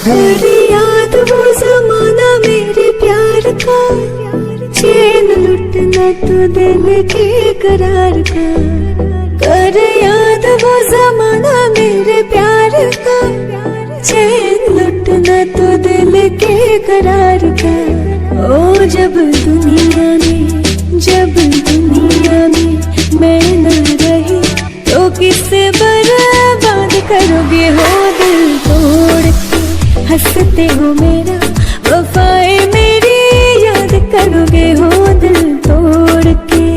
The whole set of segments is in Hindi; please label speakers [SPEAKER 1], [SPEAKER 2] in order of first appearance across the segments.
[SPEAKER 1] तेरी याद वो जमाना मेरे प्यार का, चैन लुटना तो दिल के करार का। कर याद वो जमाना मेरे प्यार का, चैन लुटना तो दिल के करार का। ओ जब दुनिया में मैं न रही तो किससे बर्बाद करोगे हो दिल तोड़ के। हंसते हो मेरा वफाए मेरी याद करोगे हो दिल तोड़ के।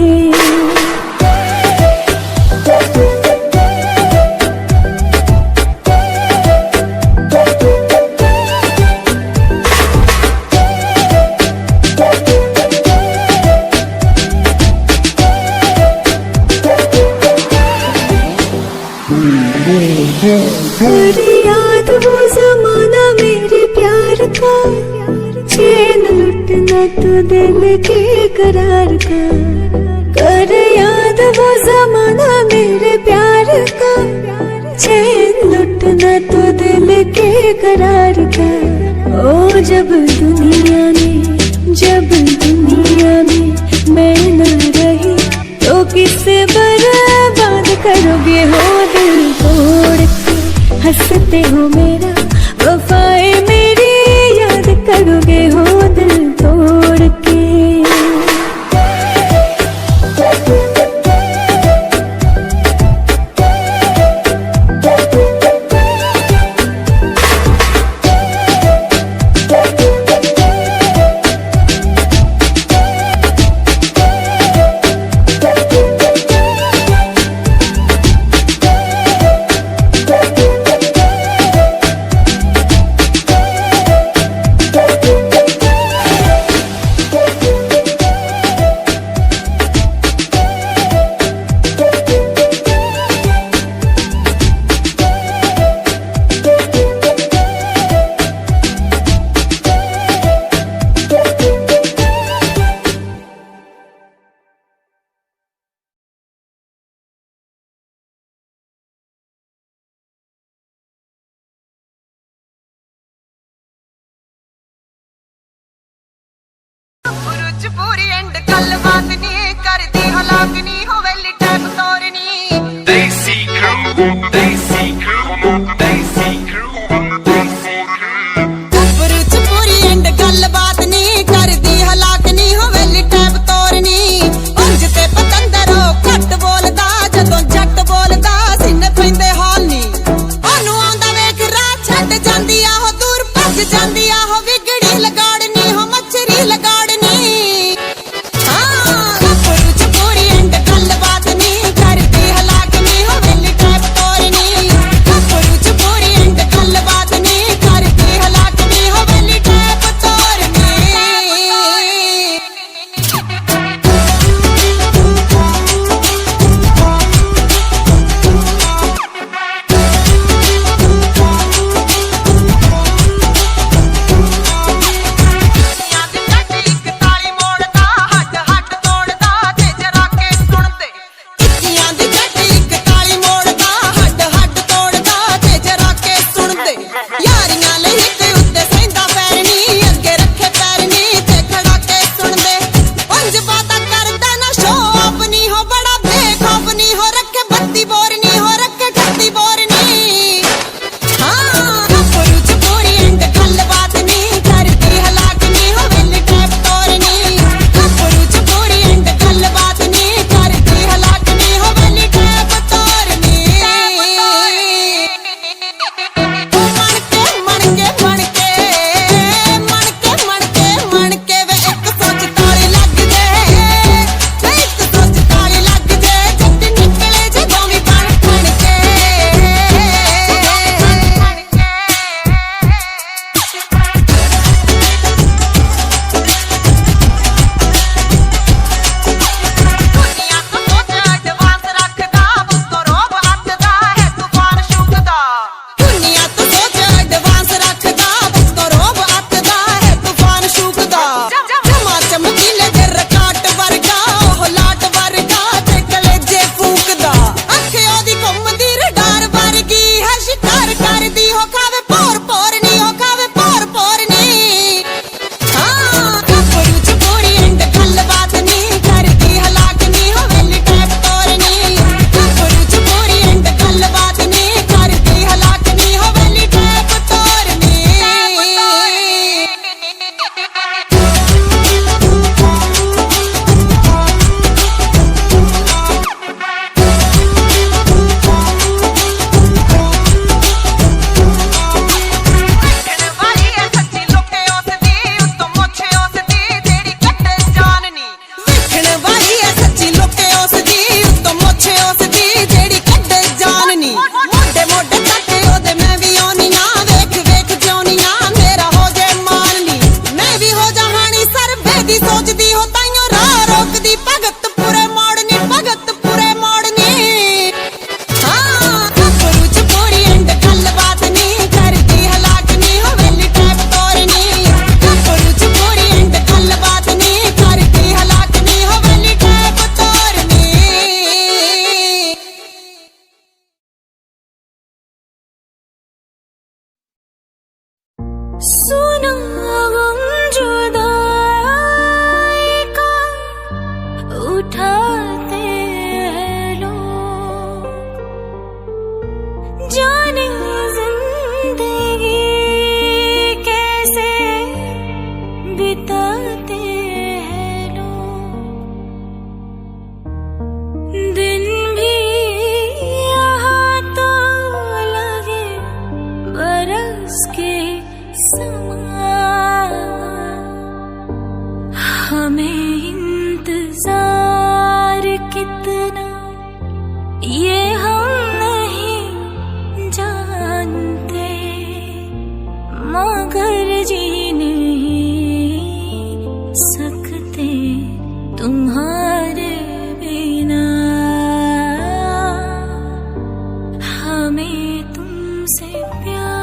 [SPEAKER 1] तेरी याद वो जमाना मेरे प्यार का, चैन लुटना तो दिल के करार का। कर याद वो जमाना मेरे प्यार का, चैन लुटना तो दिल के करार का। ओ जब दुनिया में मैं न रही तो किससे बर्बाद करोगे हो दिल तोड़ के। हंसते हो मेरा वफाए मेरी याद करोगे हो दिल तोड़ के।
[SPEAKER 2] पूरी एंड गल बात नहीं करती हलाक नहीं हो वेली टाइप तोरनी। देसी crew, देसी crew, देसी crew, देसी crew। पूरी एंड गल बात नहीं करती हलाक नहीं हो वेली टाइप तोरनी। उंज ते पतंदरो घट बोलदा जदों जट बोलदा सिन पैंदे हाल नी। ओनू आंदा वेख राह छड्ड जांदी आ हो दूर भज जांदी आ हो विगड़ी लगाड़नी हो मच्छरी लगाड़नी। पूरी एंड गल बात नहीं करती हलाक नहीं हो वेली टाइप तोरनी।
[SPEAKER 1] कितना ये हम नहीं जानते, मगर जी नहीं सकते तुम्हारे बिना। हमें तुमसे प्यार।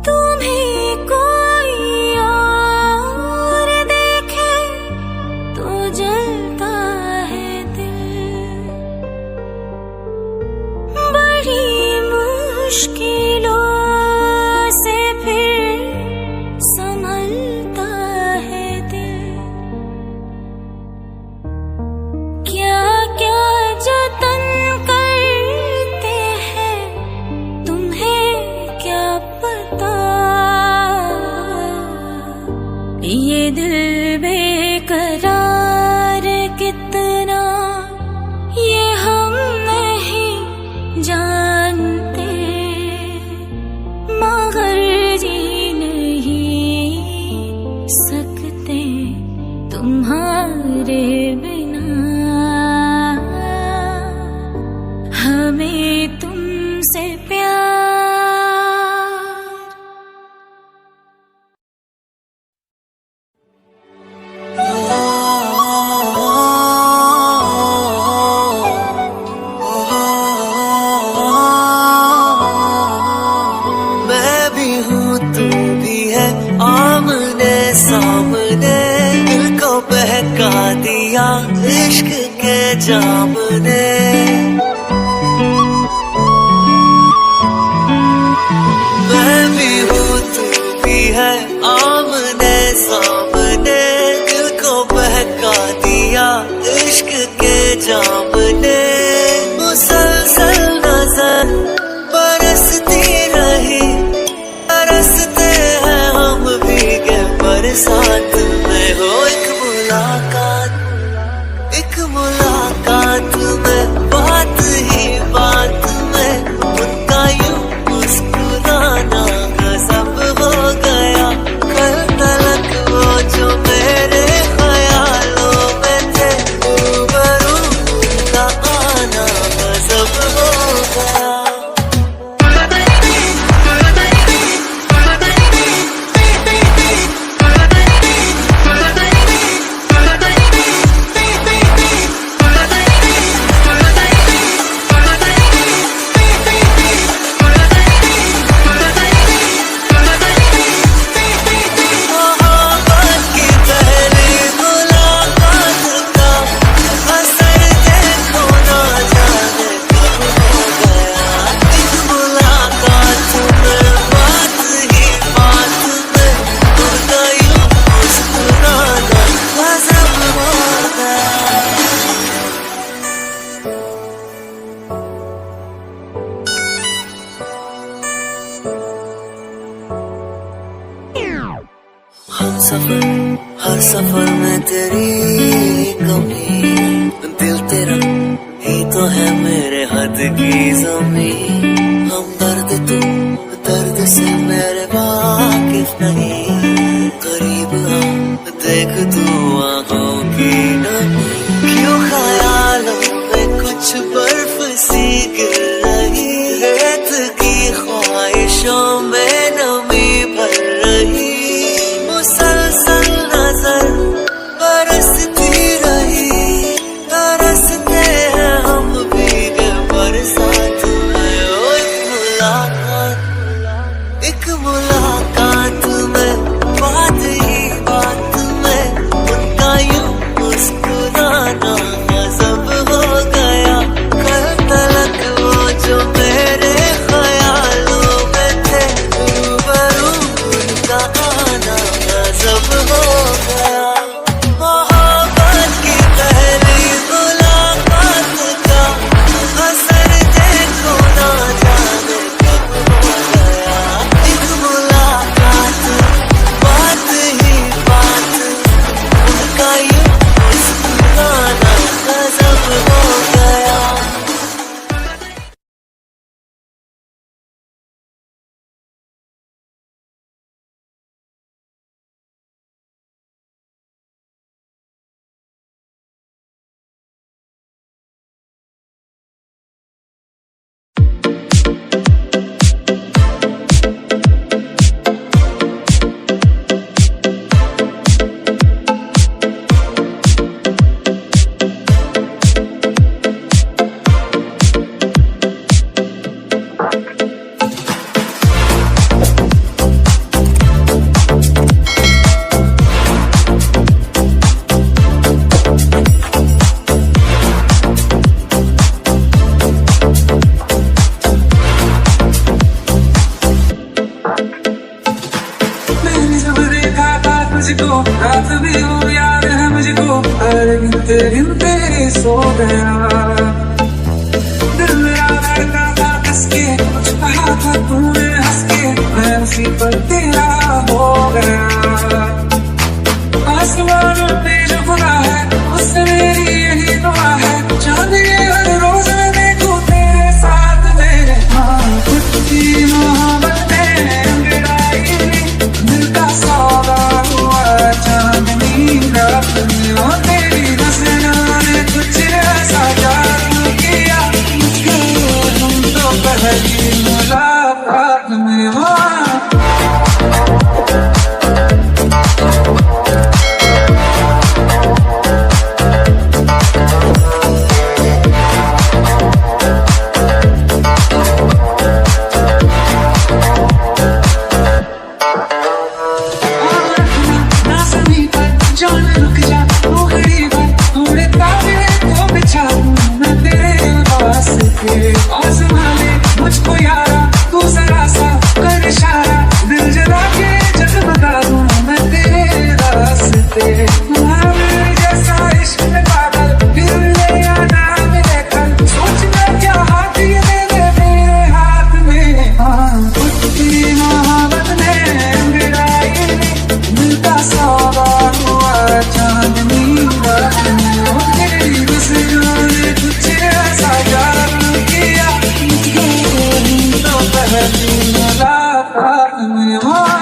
[SPEAKER 1] तुम्हें कोई और देखे तो जलता है दिल, बड़ी मुश्किलों से फिर संभलता है दिल। क्या क्या जतन करते हैं तुम्हें क्या पता, ये दिल बेकरार कितना ये हम नहीं जानते, मगर जी नहीं सकते तुम्हारे बिना। हमें तुमसे प्यार।
[SPEAKER 3] मैं भी हूँ तू भी है आमने सामने, दिल को बहका दिया इश्क के जाम ने। मैं भी हूँ तू भी है आमने सामने, दिल को बहका दिया इश्क के जाम ने। मुसलसल नजर बरसती रही, बरसते हैं हम भीगे बरसात में। हो एक मुलाकात में बात ही बात में उनका यूं मुस्कुराना गजब हो गया। कल तलक वो जो मेरे ख्यालों में थे, रूबरू उनका आना गजब हो गया। हर सफर में तेरी कमी, दिल तेरा ही तो है मेरे हद की ज़मीं। हम दर्द से मेरे वाकिफ नहीं, करीब आ देख तू आँखों की नमी। क्यों ख्यालों में कुछ बर्फ सी गिर रही, रेत की ख्वाहिशों में नमी भर रही। मुसलसल नजर बरसती रही, बरसते हैं हम भीगे बरसात में।
[SPEAKER 4] तुझको, रात भी हो याद है मुझको, अरे गिनते गिनते सो गया। दिल मेरा धड़का था कस के, कुछ कहा था तूने हंस के, मैं उसी पर तेरा हो गया। आसमानों पे जो खुदा है उससे मेरी यही दुआ है, चांद ये हर रोज मैं देखूं तेरे साथ मेरे। हाँ खुद की मोहब्बत ने अंगड़ाई, दिल का सौदा हुआ चांदनी रात में। वो तेरी नजरों ने कुछ ऐसा जादू किया मुझको, तुम तो पहली मुलाकात में। वहाँ मुझको यारा तू जरा सा कर इशारा, दिल जला के जगमगा दूं मैं तेरे रास्ते। मेरे जैसा इश्क में पागल फिर ले आना मिले कल, सोचना क्या हाथ ये दे दे मेरे हाथ में। हाँ खुद की मोहब्बत ने अंगड़ाई, दिल का सौदा हुआ चांदनी रात में। वो तेरी नजरों ने कुछ ऐसा जादू किया मुझको, तो पहली मुलाकात में। वहाँ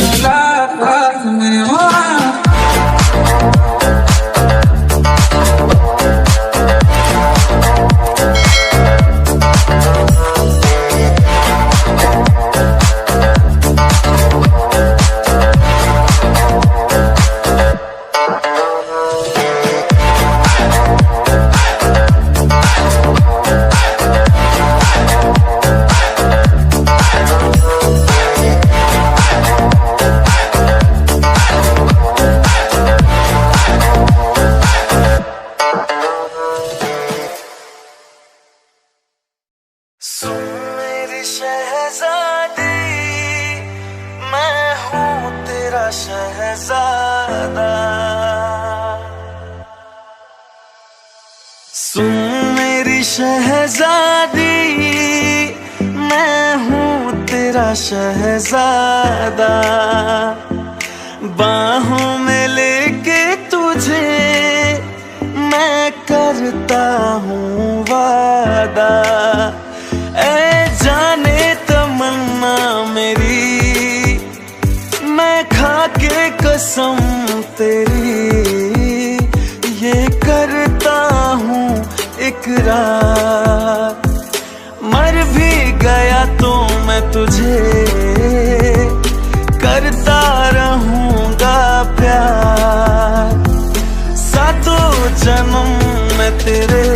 [SPEAKER 4] मुलाकात में। वहाँ
[SPEAKER 3] सुन मेरी शहजादी, मैं हूँ तेरा शहजादा। सुन मेरी शहजादी, मैं हूँ तेरा शहजादा। बाहों में लेके तुझे मैं करता हूँ वादा। ऐ जाने तमन्ना मेरी, मैं खा के कसम तेरी ये करता हूँ इकरार। मर भी गया तो मैं तुझे करता रहूँगा प्यार। सातों जन्म में तेरे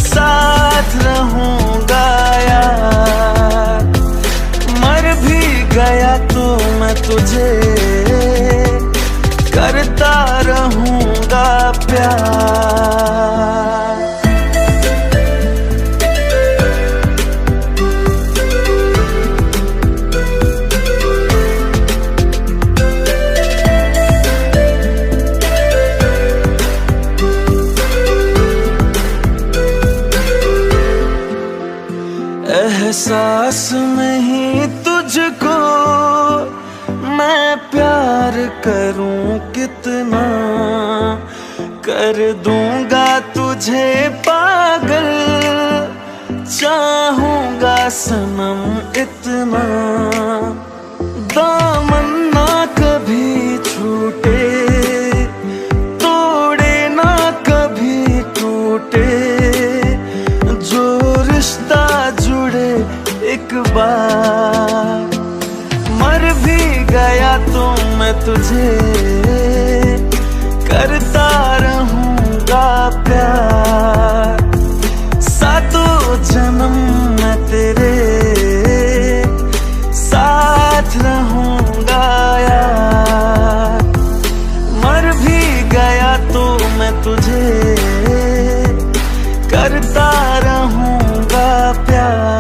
[SPEAKER 3] साथ रहूँगा यार। मर भी गया तो मैं तुझे करता रहूँगा प्यार। एहसास में ही तुझको मैं प्यार करूं कितना, कर दूंगा तुझे पागल, चाहूंगा सनम इतना, दामन ना कभी छूटे, तोड़े ना कभी टूटे, जो रिश्ता जुड़े एक बार, मर भी गया तो मैं तुझे करता रहूंगा प्यार, सातों जन्म मैं तेरे साथ रहूंगा यार, मर भी गया तो मैं तुझे करता रहूंगा प्यार।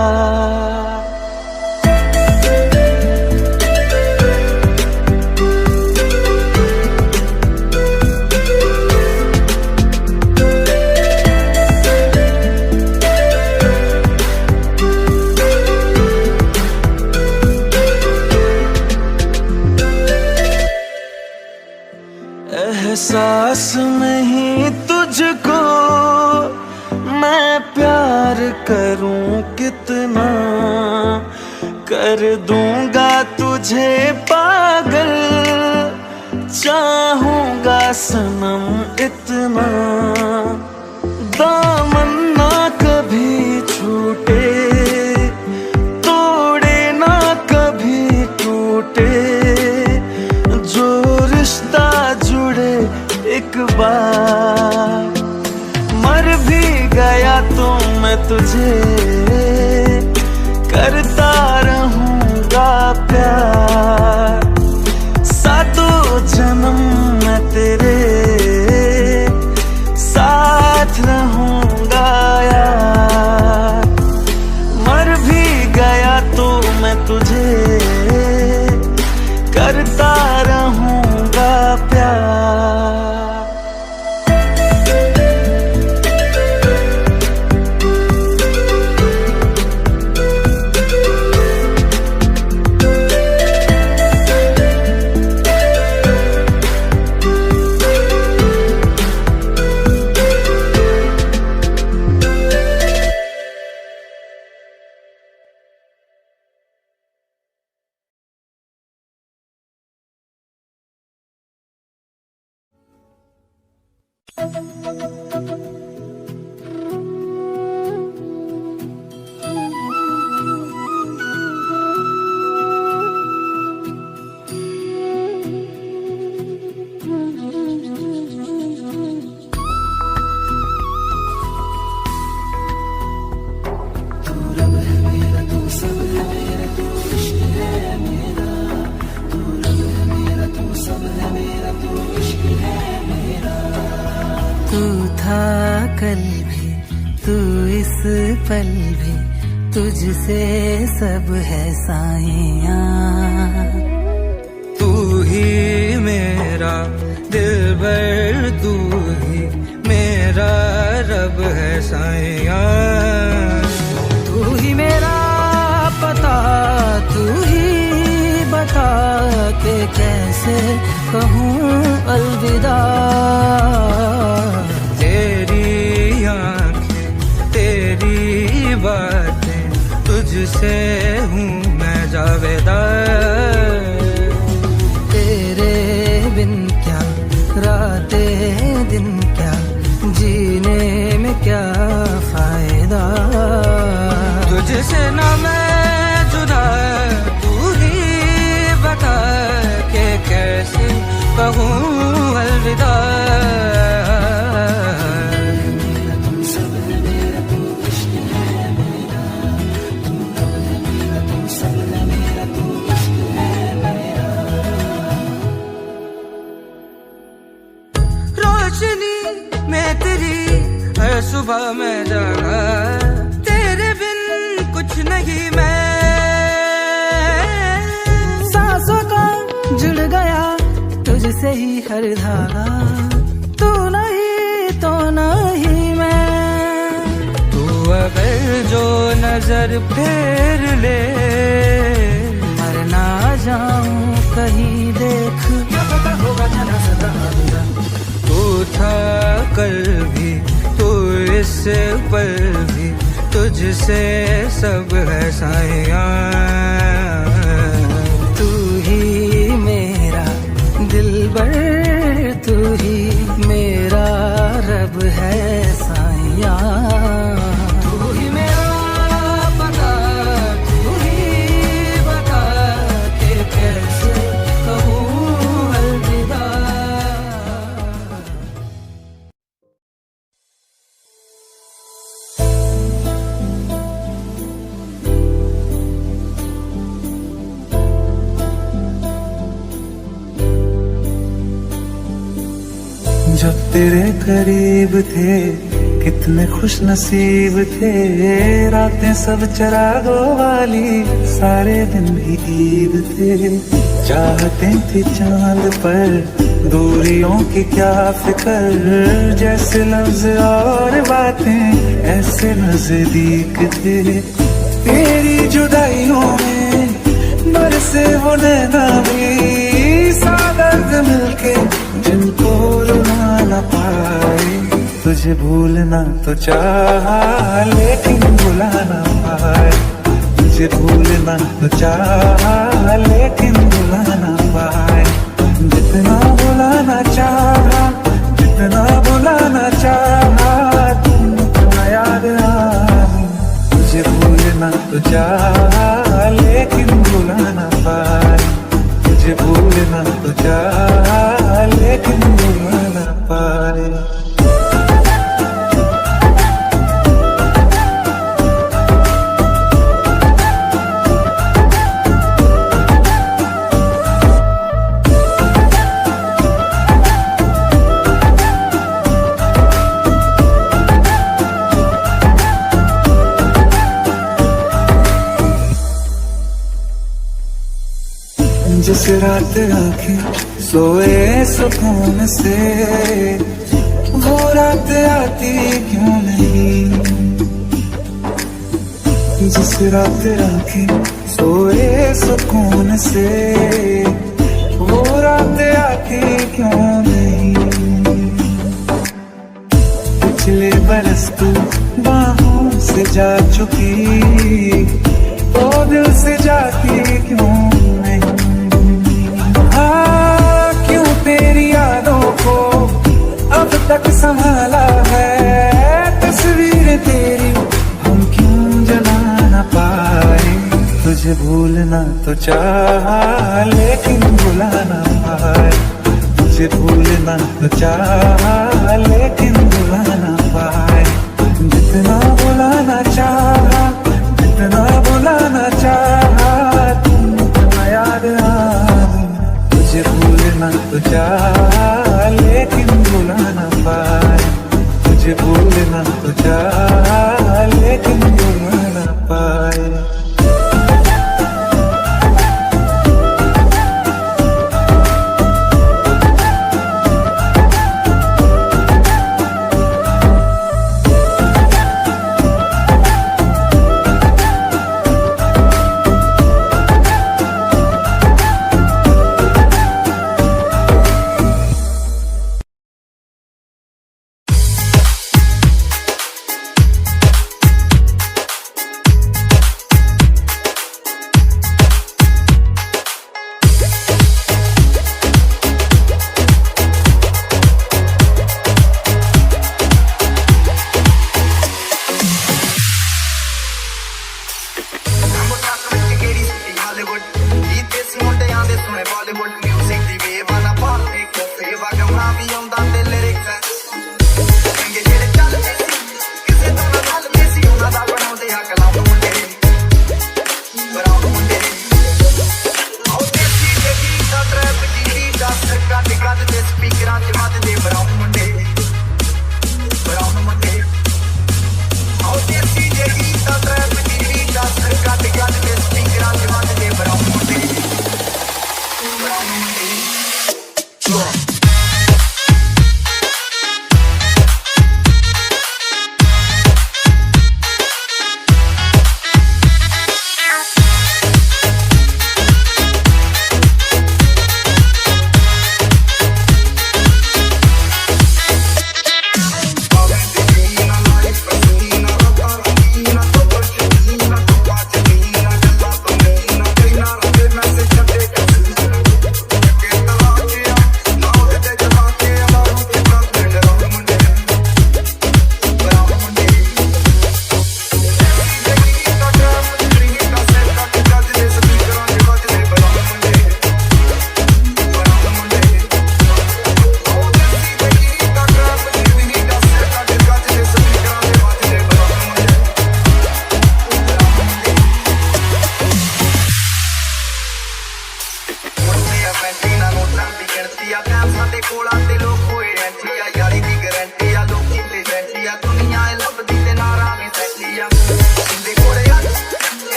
[SPEAKER 3] एहसास नहीं तुझको मैं प्यार करूं कितना, कर दूंगा तुझे पागल, चाहूंगा सनम इतना, दामन ना कभी छूटे, तोड़े ना कभी टूटे, जो रिश्ता जुड़े एक बार, मर भी गया तो मैं तुझे करता रहूंगा प्यार, सातों जन्म मैं तेरे साथ रहूंगा यार, मर भी गया तो मैं तुझे करता रहूंगा प्यार।
[SPEAKER 5] तू था कल भी, तू इस पल भी, तुझसे सब है साइयां,
[SPEAKER 4] तू ही मेरा दिलबर, तू ही मेरा रब है साइयां,
[SPEAKER 5] तू ही मेरा पता, तू ही बता के कैसे कहूँ अलविदा,
[SPEAKER 4] तेरी आंखें तेरी बातें, तुझसे हूँ मैं जावेदा,
[SPEAKER 5] तेरे बिन क्या रातें दिन क्या, जीने में क्या फायदा,
[SPEAKER 4] तुझसे ना मैं जुदा, तू ही बता के कैसे कहूँ अलविदा, रोशनी में तेरी हर सुबह मैं जागा, तेरे बिन कुछ नहीं मैं,
[SPEAKER 5] सांसों का जुड़ गया तुझसे ही हर धागा, तू नहीं तो नहीं मैं,
[SPEAKER 4] तू अगर जो नजर फेर ले,
[SPEAKER 5] मर ना जाऊं कहीं तुझसे ऊपर भी तुझसे सब है साया। तू ही मेरा दिलबर, तू ही मेरा रब है साया। तू ही मेरा पता, तू ही बता के कैसे कहूँ अलविदा।
[SPEAKER 4] जब तेरे करीब थे कितने खुश नसीब थे, रातें सब चरागों वाली, सारे दिन भी ईद थे। चाहते थे चांद पर दूरियों की क्या फिक्र, जैसे लफ्ज और बातें ऐसे नजदीक थे। तेरी जुदाइयों में बरसे वो नैना भी, सादर्द मिलके जिनको रुला न पाए। तुझे भूलना तो चाहा लेकिन भुला न पाए। तुझे भूलना तो चाहा लेकिन भुला न पाए। जितना भुलाना चाहा, जितना भुलाना चाहा, तुमको याद आई। तुझे भूलना तो चाहा लेकिन भुला न पाए। तुझे भूलना तो चाहा लेकिन भुला न पाए। जिस रात आंखें सोए सुकून से, वो रात आती क्यों नहीं। जिस रात आंखें सोए सुकून से, वो रात आती क्यों नहीं। पिछले बरस तू बाहों से जा चुकी, तो दिल से जाती क्यों नहीं। क्यों तेरी यादों को अब तक संभाला है, तस्वीर तेरी हम क्यों जला न पाए। तुझे भूलना तो चाहा लेकिन भुला न पाए। तुझे भूलना तो चाहा लेकिन भुला न पाए। जितना भुलाना चाहा, जितना भुलाना चाहा, तुमको याद आई। तुझे भूलना तो चाहा लेकिन भुला न पाए। तुझे भूलना तो चाहा लेकिन भुला न पाए।
[SPEAKER 2] Brown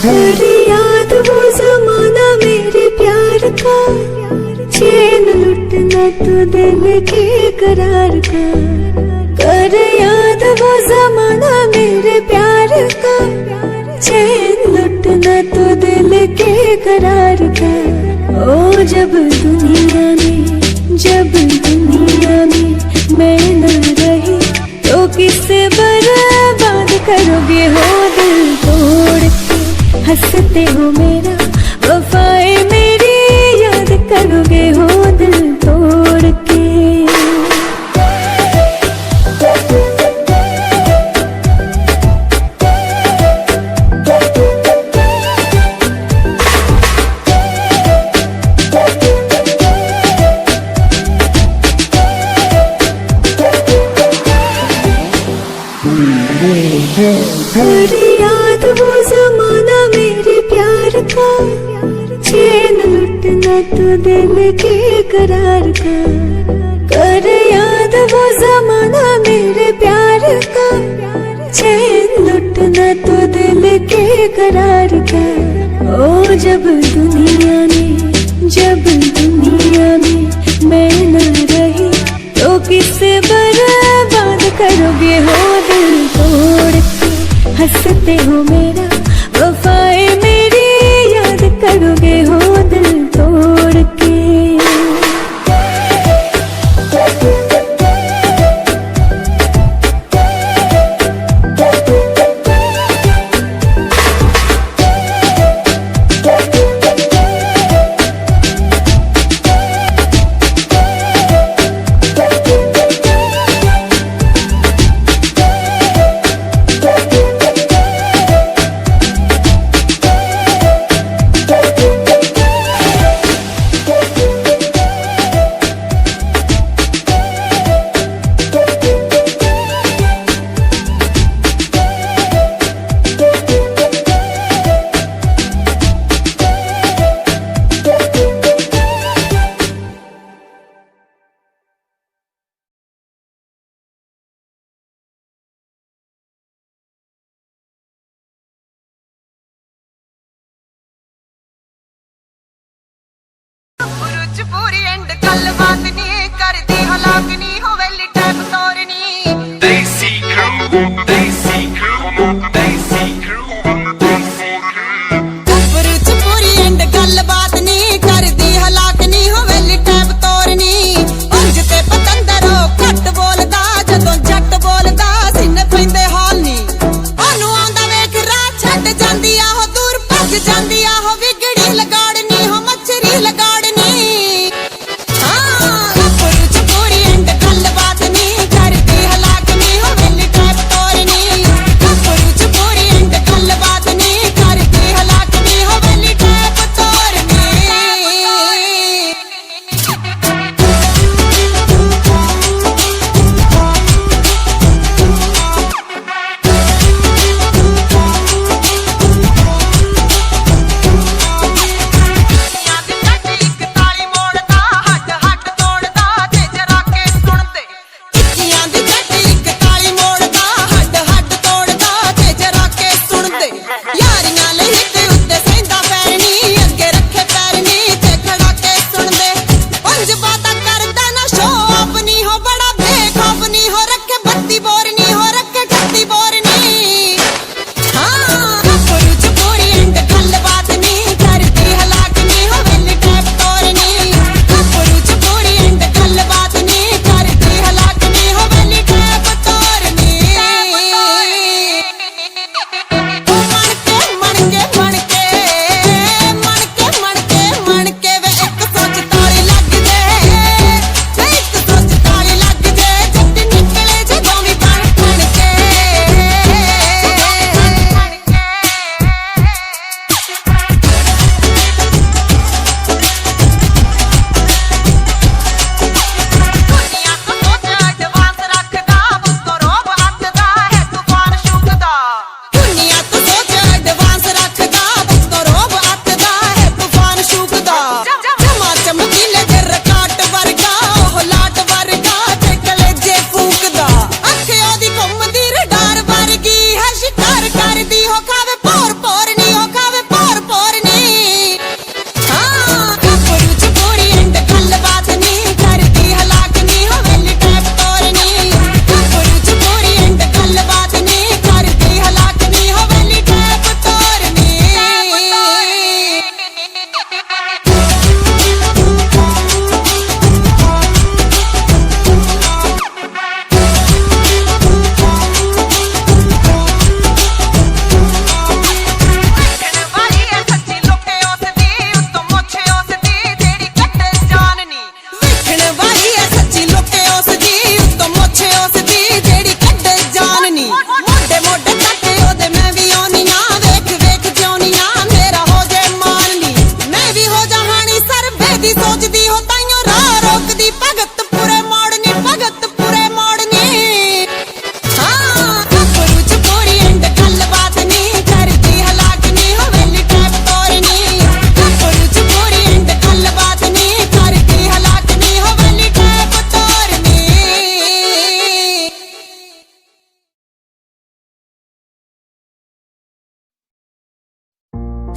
[SPEAKER 1] कर याद वो जमाना मेरे प्यार का, चैन लुटना तो दिल के करार का। कर याद वो जमाना मेरे प्यार का, चैन लुटना तो दिल के करार का। ओ जब दुनिया में मैं न रही तो किससे बर्बाद करोगे हो दिल तोड़ के। हंसते हो मेरा वफाएं मेरी याद करोगे हो दिल तोड़ के। कर याद वो जमाना मेरे प्यार का, चैन लुटना तो दिल के करार का। कर याद वो जमाना मेरे प्यार का, चैन लुटना तो दिल के करार का। ओ जब दुनिया में मैं न रही तो किससे बर्बाद करोगे हो दिल तोड़ के। हंसते हो मेरा वफाएं मेरी याद करोगे हो दिल तोड़ के।
[SPEAKER 2] बुरुज पूरी एंड गलबात नहीं करदी हलाक नहीं होवेली tap तोरनी।
[SPEAKER 6] Daisy crew, Daisy crew, Daisy crew, Daisy crew.
[SPEAKER 2] बुरुज पूरी एंड गलबात नहीं करदी हलाक नहीं होवेली टैप तोरनी। उंज ते पतंदरो घट बोलदा जदों जट बोलदा सिन पैंदे हाल नी। ओनू आंदा वेख राह छड्ड जांदी आ हो दूर भज जांदी आ हो विगड़ी लगाड़नी हो मच्छरी लगाड़नी। हाँ बुरुज पूरी एंड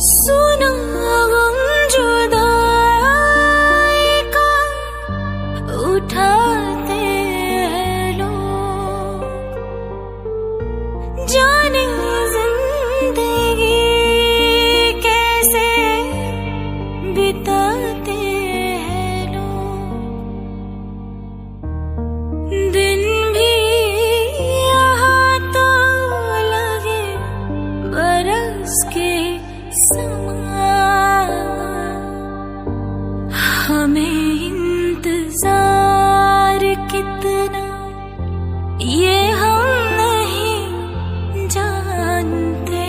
[SPEAKER 1] सुना गम जुदाई का उठाते हैं लोग, जाने जिंदगी कैसे बिताते हैं लोग। दिन भी यहाँ तो लगे बरस के समान, हमें इंतजार कितना ये हम नहीं जानते,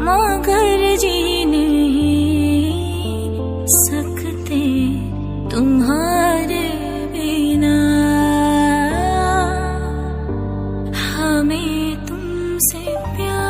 [SPEAKER 1] मगर जी नहीं सकते तुम्हारे बिना, हमें तुमसे प्यार।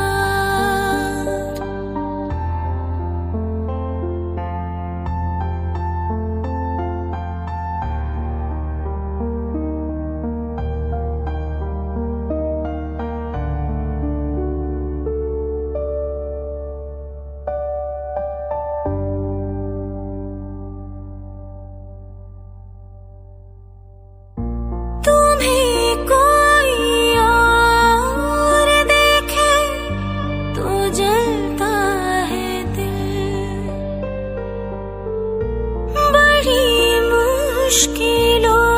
[SPEAKER 1] तुम्हें कोई और देखे तो जलता है दिल, बड़ी मुश्किलों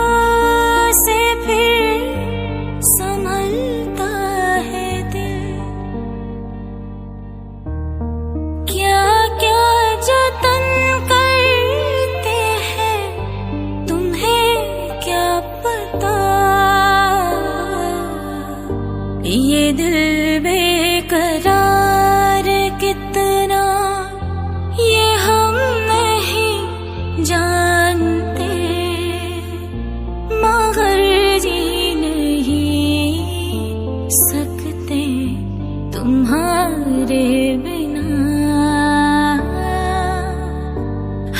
[SPEAKER 1] से फिर संभलता है दिल। क्या क्या जतन करते हैं तुम्हें क्या पता, ये दिल बेकरार कितना ये हम नहीं जानते, मगर जी नहीं सकते तुम्हारे बिना,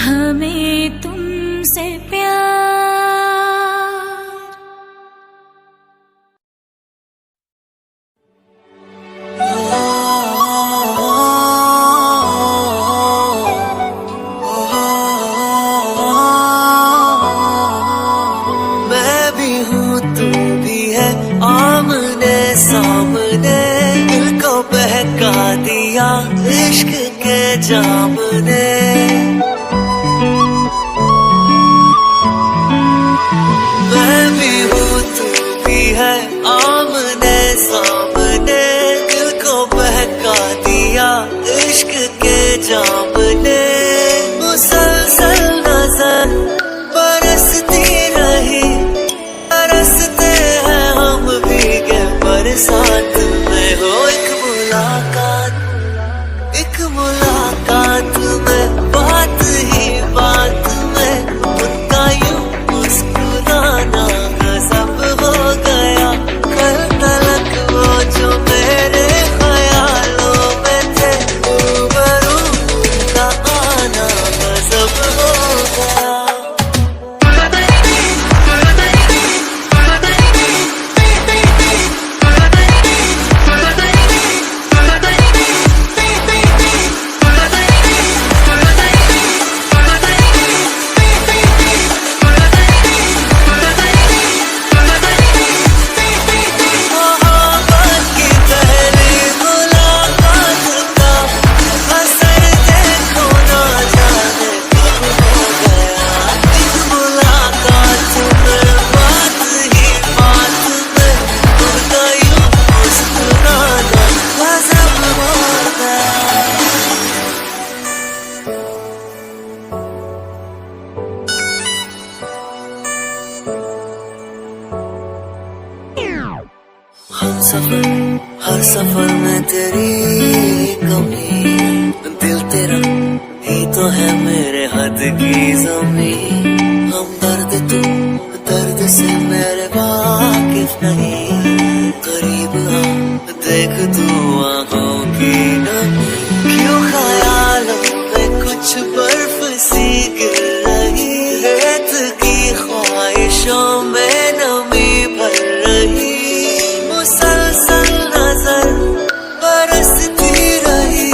[SPEAKER 1] हमें तुमसे प्यार।
[SPEAKER 3] मैं भी हूँ तू भी है आमने सामने, दिल को बहका दिया इश्क के जाम ने। मैं भी हूँ तू भी है आमने सामने, दिल को बहका दिया इश्क के जाम ने। मुसलसल नजर बरसती रही, बरसते हैं हम भीगे बरसात में। हो एक मुलाकात में, बात ही बात में उनका यूं मुस्कुराना गजब हो गया। कल तलक वो जो मेरे ख्यालों में थे, रूबरू उनका आना गजब हो गया। हर सफर में तेरी कमी, दिल तेरा ही तो है मेरे हद की ज़मीं। हम दर्द तू दर्द से मेरे वाकिफ नहीं, करीब आ देख तू आँखों की नमी। क्यों ख्यालों में कुछ बर्फ सी गिर रही, रेत की ख्वाहिशों में नमी भर रही। मुसलसल नजर बरसती रही,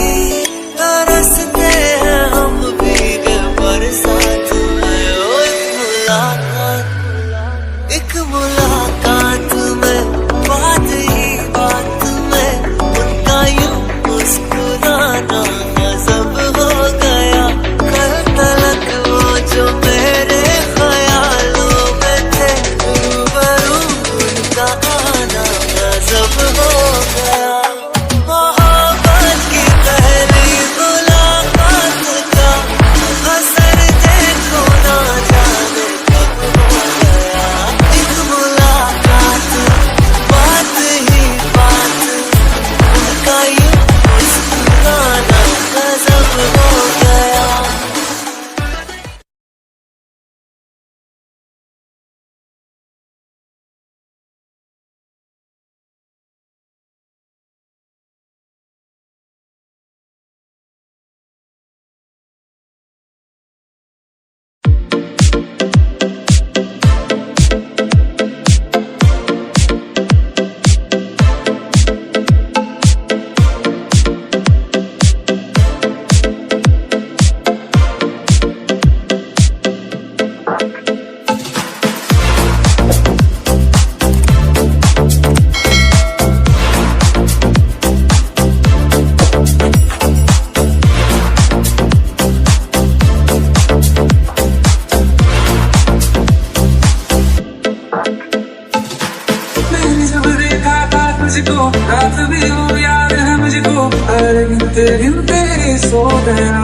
[SPEAKER 4] रात भी वो याद है मुझको, हर गिनते गिनते सो गया।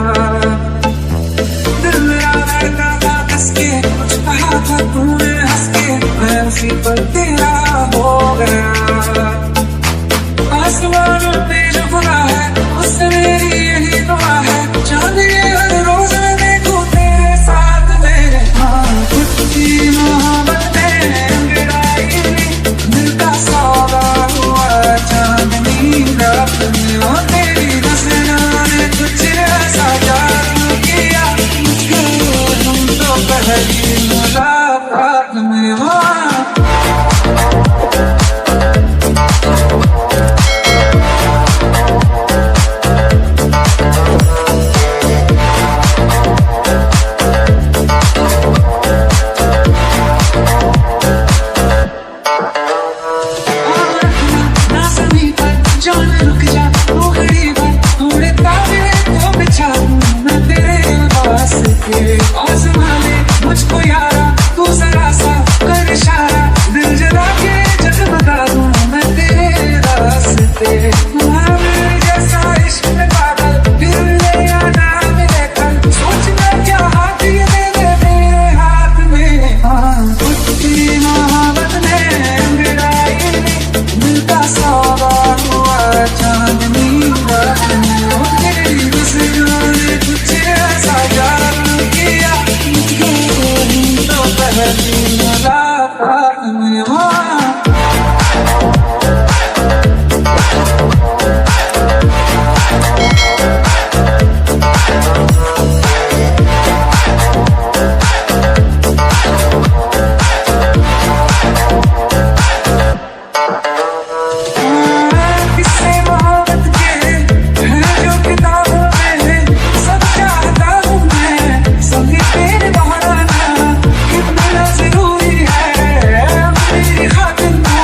[SPEAKER 4] दिल मेरा धड़का था कस के, कुछ कहा था तूने हंस के, मैं उसी पर तेरा हो गया। आसमान पे जो खुदा है उससे मेरी यही दुआ है, चांदनी हर रोज मैं देखूं तेरे साथ मेरे। हाँ कुछ मोहब्बत में अंगड़ाई, दिल का सौदा हुआ चांदनी रात में। वो तेरी नजरों ने कुछ ऐसा जादू किया मुझको, तुम तो पहली मुलाकात में। हाँ मुझको यारा तू जरा सा कर इशारा, दिल जला के जगमगा दूं मैं तेरे रास्ते। मेरे जैसा इश्क में पागल फिर ले आना मिले कल, सोचना क्या हाथ ये दे दे मेरे हाथ में। हाँ कुछ मोहब्बत ने अंगड़ाई, दिल का सौदा हुआ चांदनी रात में। वो तेरी नजरों ने कुछ ऐसा जादू किया मुझको, तो पहली मुलाकात में। हाँ किससे मोहब्बत के हैं जो किताबों में, सब चाहता हूँ मैं संगे तेरे बहाना, कितना जरूरी है मेरी खातिर तू,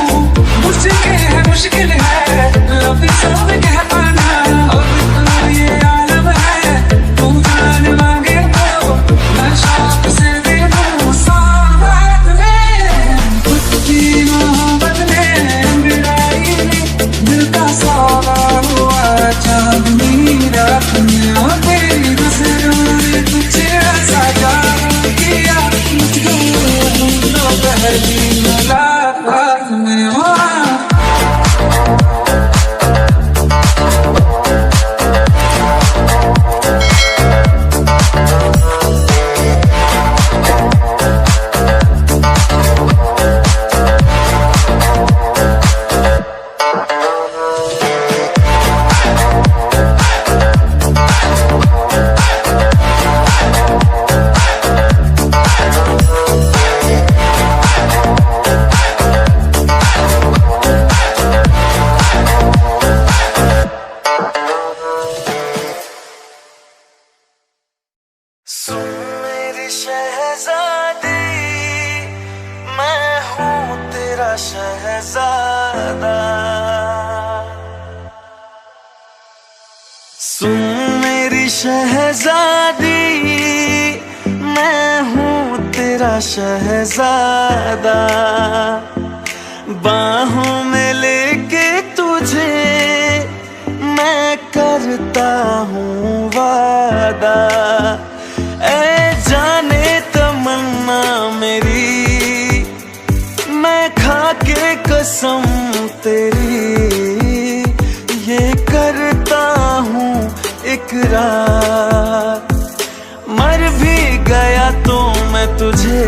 [SPEAKER 4] मुश्किल है लफ्ज़ों में कह पाना। अब तो ये आलम है तू जान मांगे तो मैं शौक से दे दूँ साथ में। कुछ मोहब्बत ने अंगड़ाई, दिल का सौदा हुआ चांदनी रात में। और तेरी नजरों ने कुछ ऐसा जादू किया मुझको, तो पहली मुलाकात में। हाँ
[SPEAKER 3] सुन मेरी शहजादी, मैं हूँ तेरा शहजादा। सुन मेरी शहजादी, मैं हूँ तेरा शहजादा। बाहों में लेके तुझे मैं करता हूँ वादा। ऐ जाने तमन्ना मेरी, मैं खा के कसम तेरी ये करता हूँ इकरार। मर भी गया तो मैं तुझे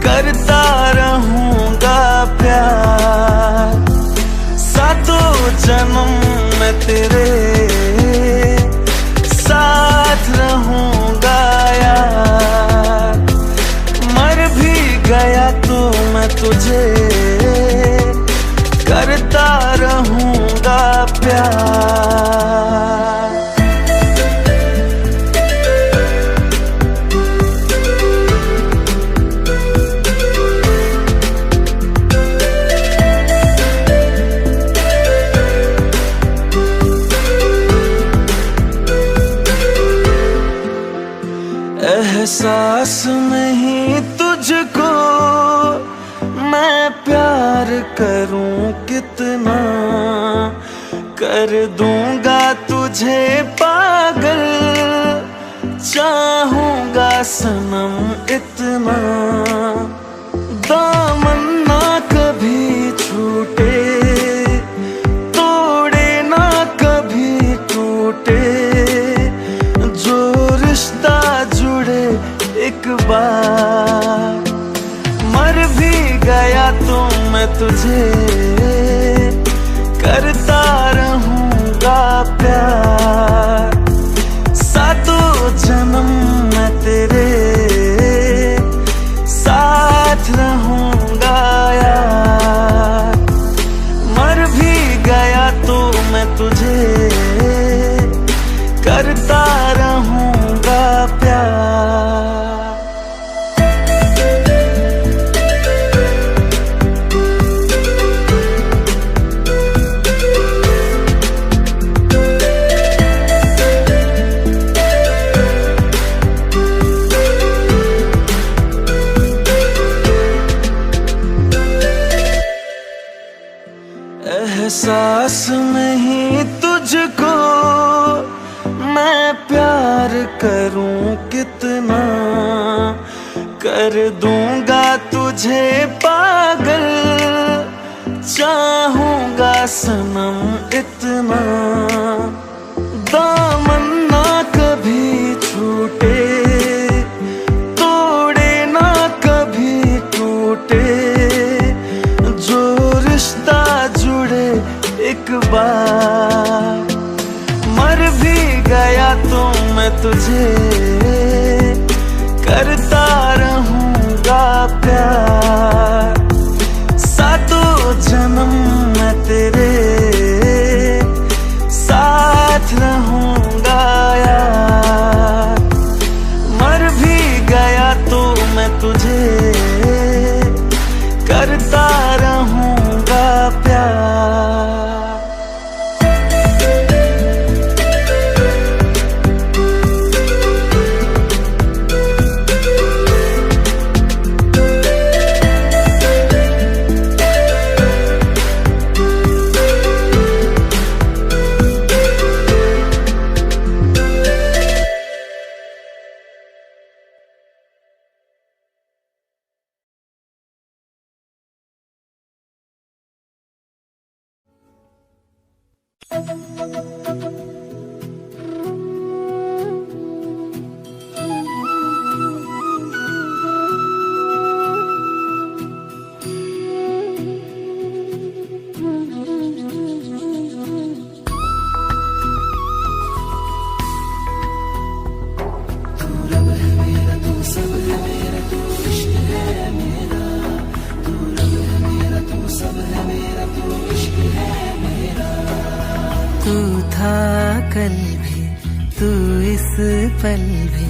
[SPEAKER 3] करता रहूँगा प्यार। सातों जन्म मैं तेरे साथ रहूँगा यार। मर भी गया तो मैं तुझे करता रहूँगा प्यार। एहसास नहीं तुझको मैं प्यार करूं कि
[SPEAKER 7] कितना, कर दूंगा तुझे पागल, चाहूंगा सनम इतना, दामन ना कभी छूटे, तोड़े ना कभी टूटे, जो रिश्ता जुड़े एक बार, मर भी गया तो मैं तुझे करता रहूंगा प्यार, सातों जन्म मैं तेरे साथ रहूंगा यार, मर भी गया तो मैं तुझे करता रहूंगा प्यार। एहसास नहीं तुझको मैं प्यार करूं कितना, कर दूंगा तुझे पागल, चाहूंगा सनम इतना, दामन ना कभी छूटे, तोड़े ना कभी टूटे, जो रिश्ता जुड़े एक बार, मर भी गया तो मैं तुझे करता रहूंगा प्यार, सातों जन्म मैं तेरे साथ रहूंगा यार, मर भी गया तो मैं तुझे करता रहूंगा प्यार।
[SPEAKER 5] तू था कल भी, तू इस पल भी,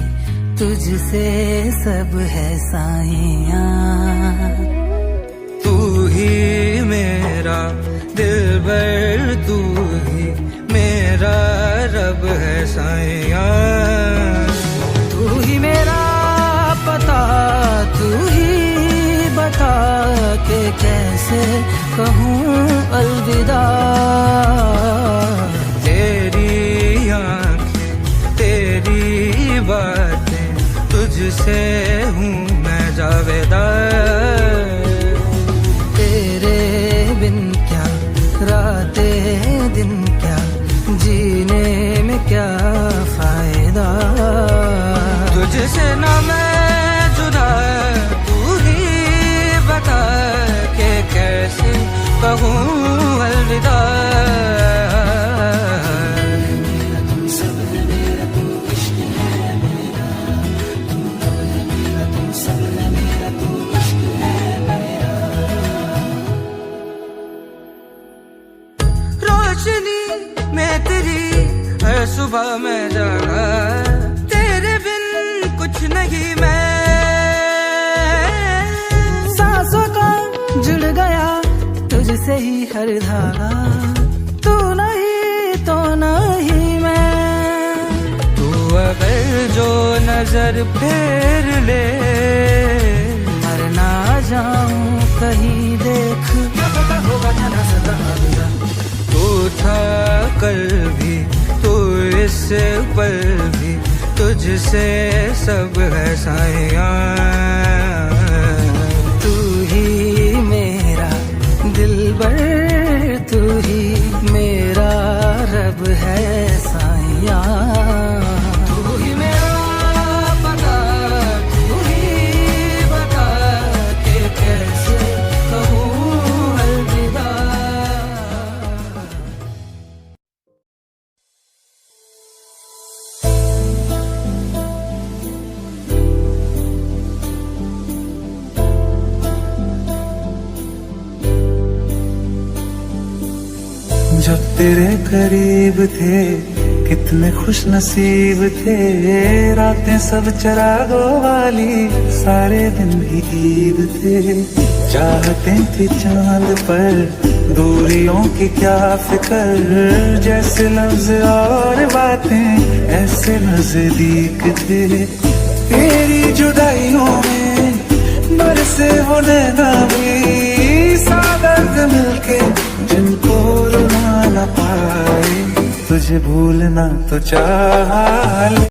[SPEAKER 5] तुझसे सब है साइयां, तू ही मेरा दिलबर, तू ही मेरा रब है साइयां, तू ही मेरा पता, तू ही बता के कैसे कहूँ अलविदा, तेरी आँखें तेरी बातें, तुझसे हूँ मैं जावेदा, तेरे बिन क्या रातें दिन, क्या जीने में क्या फायदा, तुझसे ना मैं जुदा, तू ही बता के कैसे कहूँ अलविदा, रोशनी मैं तेरी हर सुबह मैं जागा, तेरे बिन कुछ नहीं मैं, सांसों का जुड़ गया तुझसे ही हर धागा, तू नहीं तो नहीं मैं, तू अगर जो नजर फेर ले, मर ना जाऊं कहीं देख, क्या पता होगा क्या तू था कल भी, तू इस पल भी, तुझसे सब है साया। तू ही मेरा दिलबर, तू ही मेरा रब है साया। तू ही मेरा पता, तू ही बता के कैसे कहूँ अलविदा।
[SPEAKER 7] जब तेरे करीब थे कितने खुश नसीब थे, रातें सब चरागों वाली, सारे दिन भी ईद थे। चाहते थे चांद पर, दूरियों की क्या फिक्र, जैसे लफ्ज और बातें ऐसे नजदीक थे। तेरी जुदाइयों में बरसे वो नैना भी, सादर्द मिलके जिनको रुला न पाए, तुझे भूलना तो चाह।